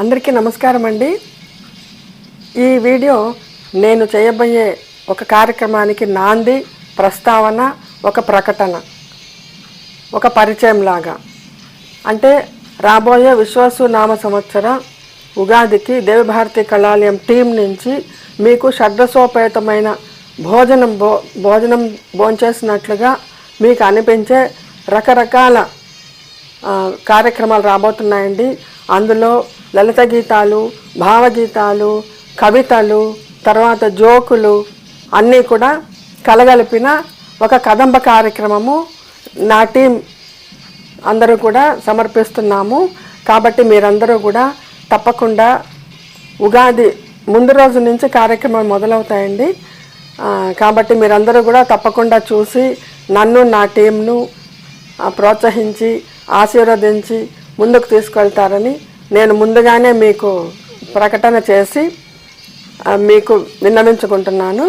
అందరికీ నమస్కారం అండి. ఈ వీడియో నేను చేయబోయే ఒక కార్యక్రమానికి నాంది, ప్రస్తావన, ఒక ప్రకటన, ఒక పరిచయం లాగా. అంటే రాబోయే విశ్వాసు నామ సంవత్సర ఉగాదికి దేవభారతి కళాలయం టీం నుంచి మీకు షడ్రసోపేతమైన భోజనం భోంచేసినట్లుగా మీకు అనిపించే రకరకాల కార్యక్రమాలు రాబోతున్నాయండి. అందులో లలిత గీతాలు, భావగీతాలు, కవితలు, తర్వాత జోకులు అన్నీ కూడా కలగలిపిన ఒక కదంబ కార్యక్రమము నా టీం అందరూ కూడా సమర్పిస్తున్నాము. కాబట్టి మీరందరూ కూడా తప్పకుండా ఉగాది ముందు రోజు నుంచి కార్యక్రమాలు మొదలవుతాయండి. కాబట్టి మీరందరూ కూడా తప్పకుండా చూసి నన్ను, నా టీంను ప్రోత్సహించి ఆశీర్వదించి ముందుకు తీసుకెళ్తారని నేను ముందుగానే మీకు ప్రకటన చేసి మీకు విన్నవించుకుంటున్నాను.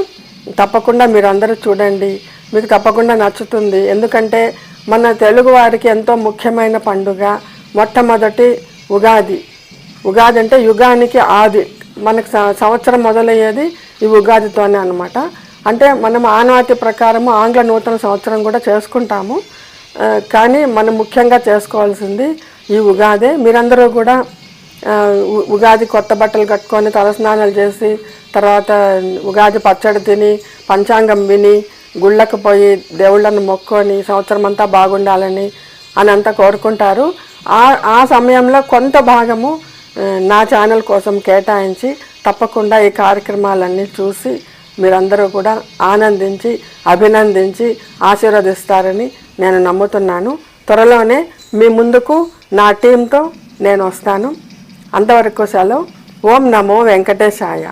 తప్పకుండా మీరందరూ చూడండి, మీకు తప్పకుండా నచ్చుతుంది. ఎందుకంటే మన తెలుగు వారికి ఎంతో ముఖ్యమైన పండుగ మొట్టమొదటి ఉగాది. ఉగాది అంటే యుగానికి ఆది, మనకు సంవత్సరం మొదలయ్యేది ఈ ఉగాదితోనే అన్నమాట. అంటే మనం ఆనాటి ప్రకారము ఆంగ్ల నూతన సంవత్సరం కూడా చేసుకుంటాము, కానీ మనం ముఖ్యంగా చేసుకోవాల్సింది ఈ ఉగాదే. మీరందరూ కూడా ఉగాది కొత్త బట్టలు కట్టుకొని తలస్నానాలు చేసి తర్వాత ఉగాది పచ్చడి తిని పంచాంగం విని గుళ్ళకు పోయి దేవుళ్ళను మొక్కుకొని సంవత్సరం అంతా బాగుండాలని అని అంతా కోరుకుంటారు. ఆ సమయంలో కొంత భాగము నా ఛానల్ కోసం కేటాయించి తప్పకుండా ఈ కార్యక్రమాలన్నీ చూసి మీరందరూ కూడా ఆనందించి అభినందించి ఆశీర్వదిస్తారని నేను నమ్ముతున్నాను. త్వరలోనే మీ ముందుకు నా టీంతో నేను వస్తాను. అంతవరకు సెలవు. ఓం నమో వెంకటేశాయ.